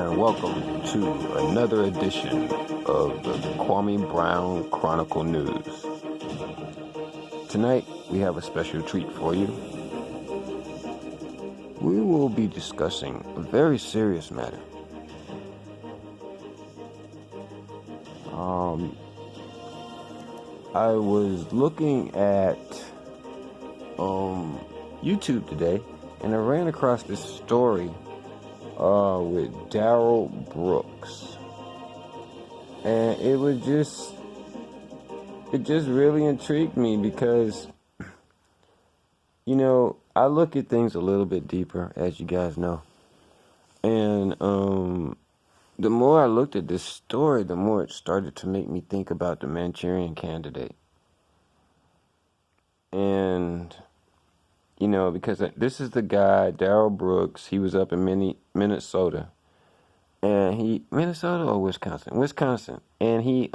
and welcome to another edition of the Kwame Brown Chronicle News. Tonight, we have a special treat for you. We will be discussing a very serious matter. I was looking at YouTube today, and I ran across this story with Darell Brooks, and it just really intrigued me because, I look at things a little bit deeper, as you guys know, and the more I looked at this story, the more it started to make me think about the Manchurian Candidate. And because this is the guy, Darell Brooks. He was up in Minnesota, and Minnesota or Wisconsin, and he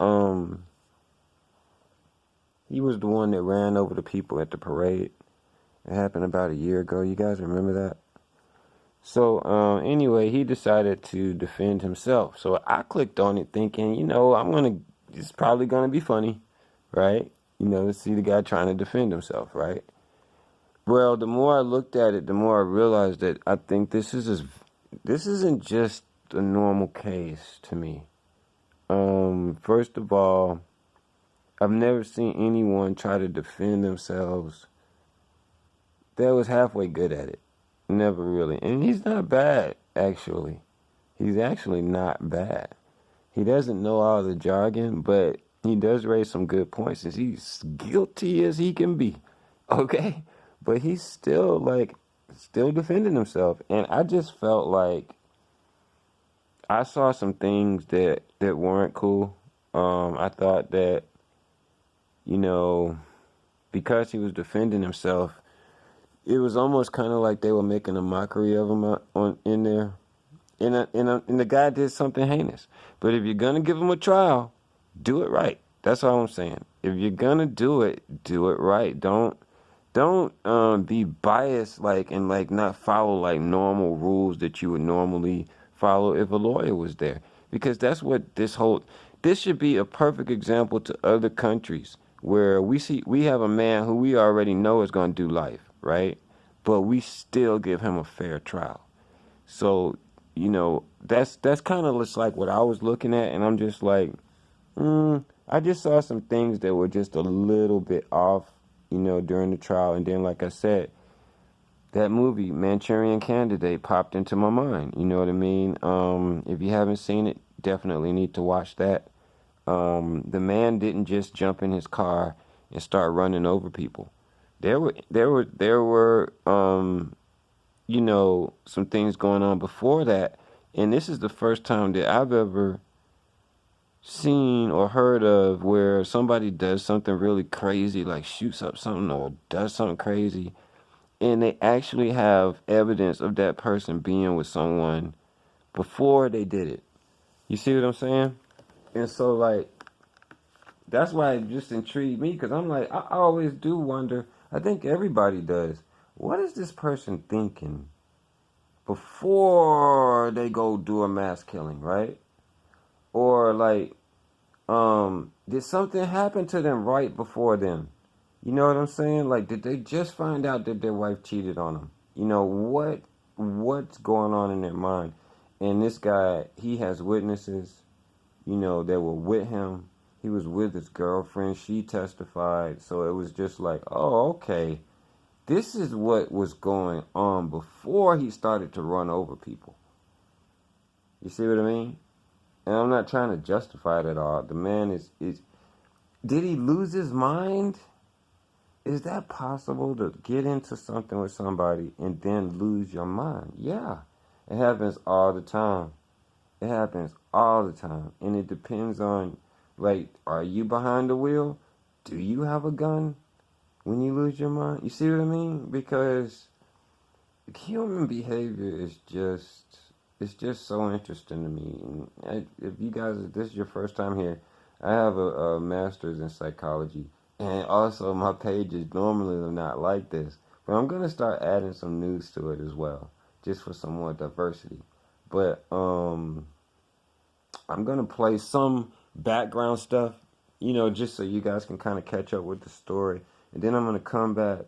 was the one that ran over the people at the parade. It happened about a year ago. You guys remember that? So anyway, he decided to defend himself. So I clicked on it, thinking, it's probably gonna be funny, right? To see the guy trying to defend himself, right? Well, the more I looked at it, the more I realized that I think this isn't just a normal case to me. First of all, I've never seen anyone try to defend themselves that was halfway good at it. Never really. And he's not bad, actually. He's actually not bad. He doesn't know all the jargon, but he does raise some good points, and he's guilty as he can be. Okay? But he's still defending himself. And I just felt like I saw some things that weren't cool. I thought that, because he was defending himself, it was almost kind of like they were making a mockery of him in there. And the guy did something heinous. But if you're going to give him a trial, do it right. That's all I'm saying. If you're going to do it right. Don't be biased and not follow normal rules that you would normally follow if a lawyer was there. Because that's what this should be a perfect example to other countries where we have a man who we already know is going to do life, right? But we still give him a fair trial. So, that's kind of just like what I was looking at, and I'm just like, I just saw some things that were just a little bit off, during the trial. And then, like I said, that movie, Manchurian Candidate, popped into my mind. You know what I mean? If you haven't seen it, definitely need to watch that. The man didn't just jump in his car and start running over people. There were some things going on before that, and this is the first time that I've ever seen or heard of where somebody does something really crazy, like shoots up something or does something crazy, and they actually have evidence of that person being with someone before they did it. You see what I'm saying? And so, that's why it just intrigued me, because I'm like, I always do wonder, I think everybody does, what is this person thinking before they go do a mass killing, right? Or did something happen to them right before then? You know what I'm saying? Did they just find out that their wife cheated on them? What's going on in their mind? And this guy, he has witnesses, that were with him. He was with his girlfriend. She testified. So it was just like, oh, okay. This is what was going on before he started to run over people. You see what I mean? And I'm not trying to justify it at all. The man is did he lose his mind? Is that possible, to get into something with somebody and then lose your mind? Yeah. It happens all the time. It happens all the time. And it depends on, are you behind the wheel? Do you have a gun when you lose your mind? You see what I mean? Because human behavior is just so interesting to me. And if you guys, if this is your first time here, I have a master's in psychology. And also my pages normally are not like this. But I'm going to start adding some news to it as well, just for some more diversity. But I'm gonna play some background stuff, just so you guys can kind of catch up with the story, and then I'm gonna come back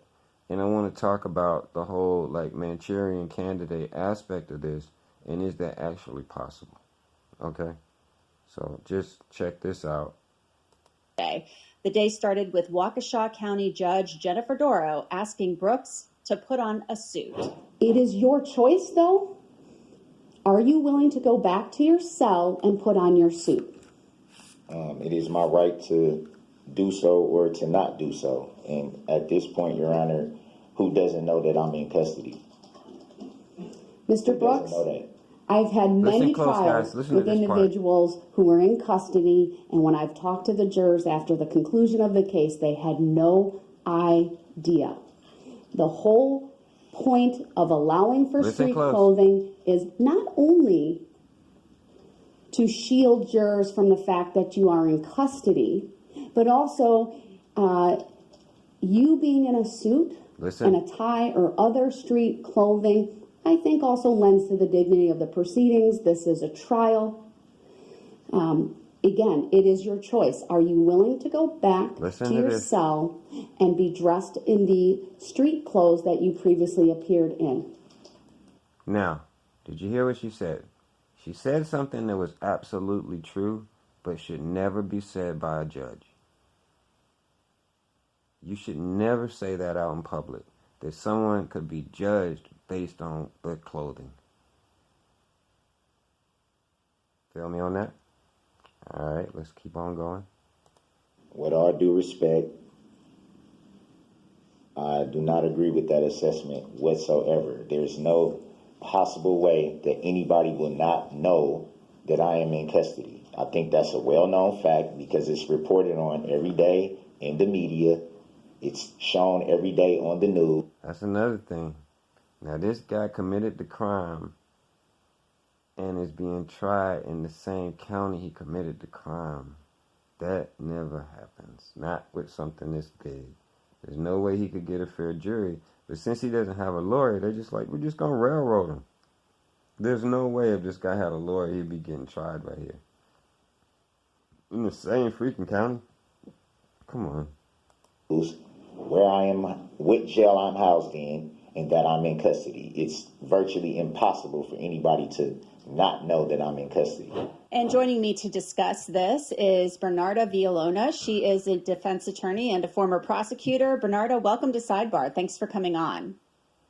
and I want to talk about the whole like Manchurian candidate aspect of this, and is that actually possible? Okay, so just check this out. The day started with Waukesha County Judge Jennifer Doro asking Brooks to put on a suit. It is your choice, though. Are you willing to go back to your cell and put on your suit? It is my right to do so or to not do so. And at this point, Your Honor, who doesn't know that I'm in custody? Mr. Brooks, I've had many trials with individuals who were in custody, and when I've talked to the jurors after the conclusion of the case, they had no idea. The whole point of allowing for street clothing is not only to shield jurors from the fact that you are in custody, but also you being in a suit and a tie or other street clothing, I think also lends to the dignity of the proceedings. This is a trial. Again, it is your choice. Are you willing to go back to your cell and be dressed in the street clothes that you previously appeared in? Now, did you hear what she said? She said something that was absolutely true, but should never be said by a judge. You should never say that out in public, that someone could be judged based on their clothing. Feel me on that? All right, let's keep on going. With all due respect, I do not agree with that assessment whatsoever. There's no possible way that anybody will not know that I am in custody. I think that's a well-known fact because it's reported on every day in the media. It's shown every day on the news. That's another thing. Now, this guy committed the crime and is being tried in the same county he committed the crime. That never happens. Not with something this big. There's no way he could get a fair jury. But since he doesn't have a lawyer, they're just like, we're just going to railroad him. There's no way if this guy had a lawyer, he'd be getting tried right here. In the same freaking county? Come on. Where I am, what jail I'm housed in, and that I'm in custody. It's virtually impossible for anybody to not know that I'm in custody. And joining me to discuss this is Bernarda Villalona. She is a defense attorney and a former prosecutor. Bernarda, welcome to Sidebar. Thanks for coming on.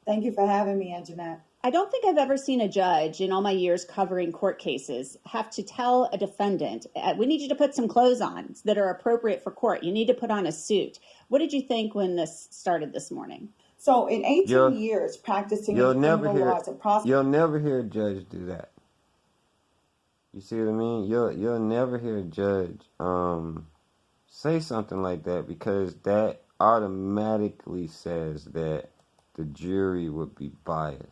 Thank you for having me, Anjanette. I don't think I've ever seen a judge in all my years covering court cases have to tell a defendant, we need you to put some clothes on that are appropriate for court. You need to put on a suit. What did you think when this started this morning? So in 18 years practicing in criminal law as a prosecutor. You'll never hear a judge do that. You see what I mean? You'll never hear a judge say something like that, because that automatically says that the jury would be biased.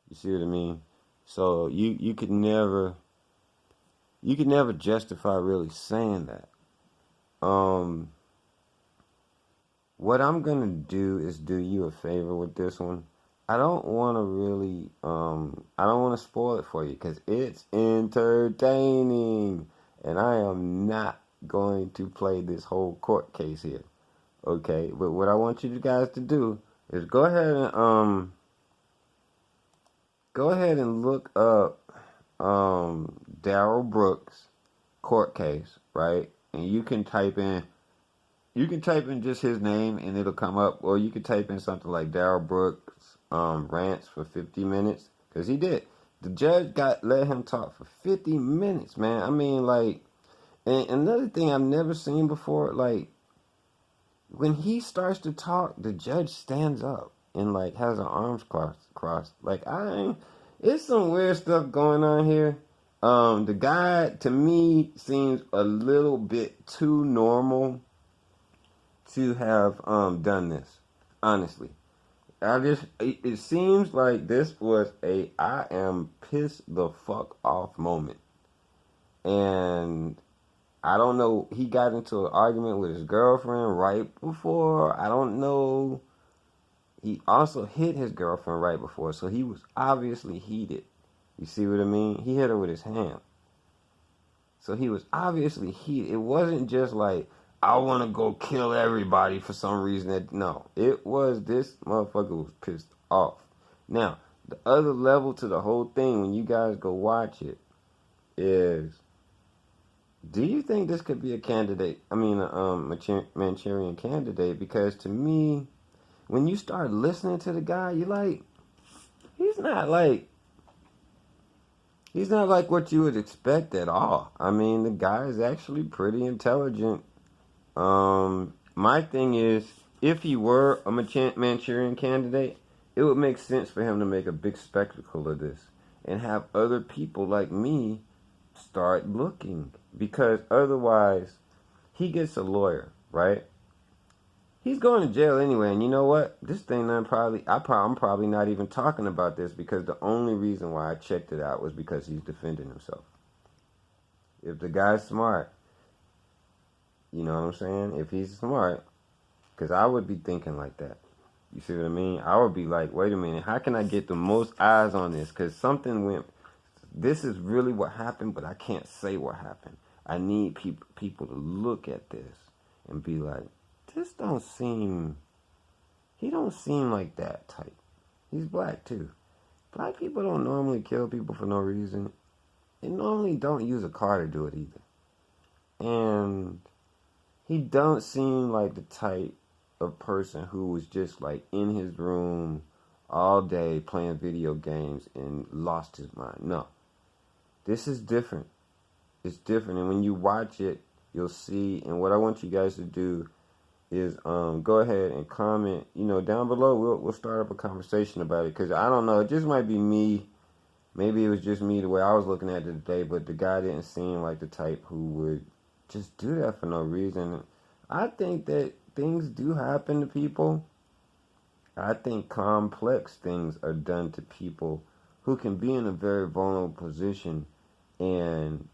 You see what I mean? So you could never justify really saying that. What I'm gonna do is do you a favor with this one. I don't want to really, I don't want to spoil it for you because it's entertaining, and I am not going to play this whole court case here, okay? But what I want you guys to do is go ahead and look up Darell Brooks court case, right? And you can type in just his name and it'll come up, or you can type in something like Darell Brooks rants for 50 minutes, because he did. The judge let him talk for 50 minutes, man. I mean, like, and another thing I've never seen before, like, when he starts to talk, the judge stands up and like has her arms crossed. Like, it's some weird stuff going on here. The guy, to me, seems a little bit too normal to have done this, honestly. It seems like this was a I am pissed the fuck off moment. And I don't know, he got into an argument with his girlfriend right before. I don't know. he also hit his girlfriend right before, so he was obviously heated. You see what I mean? He hit her with his hand. So he was obviously heated. It wasn't just like, I want to go kill everybody for some reason. No, it was this motherfucker was pissed off. Now, the other level to the whole thing, when you guys go watch it, is, do you think this could be a candidate? I mean, a Manchurian candidate? Because to me, when you start listening to the guy, you're like, he's not like what you would expect at all. I mean, the guy is actually pretty intelligent. My thing is, if he were a Manchurian candidate, it would make sense for him to make a big spectacle of this and have other people like me start looking, because otherwise he gets a lawyer, right? He's going to jail anyway, and you know what? This thing I'm probably not even talking about this, because the only reason why I checked it out was because he's defending himself. If the guy's smart, you know what I'm saying? If he's smart, because I would be thinking like that. You see what I mean? I would be like, wait a minute, how can I get the most eyes on this? Because something went, this is really what happened, but I can't say what happened. I need people to look at this and be like, this he don't seem like that type. He's black too. Black people don't normally kill people for no reason. They normally don't use a car to do it either. And he don't seem like the type of person who was just like in his room all day playing video games and lost his mind. No. This is different. It's different. And when you watch it, you'll see. And what I want you guys to do is go ahead and comment, down below. We'll start up a conversation about it, because I don't know, it just might be me. Maybe it was just me the way I was looking at it today, but the guy didn't seem like the type who would just do that for no reason. I think that things do happen to people. I think complex things are done to people who can be in a very vulnerable position and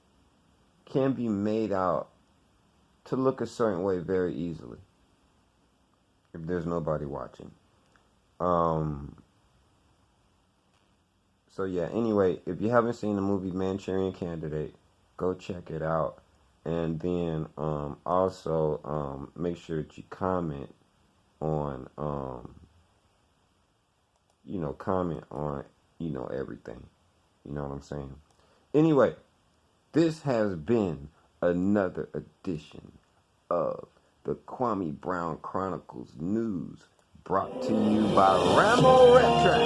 can be made out to look a certain way very easily if there's nobody watching. So yeah, anyway, if you haven't seen the movie Manchurian Candidate, go check it out. And then also make sure that you comment on everything. You know what I'm saying? Anyway, this has been another edition of the Kwame Brown Chronicles News, brought to you by Ramo Red Track.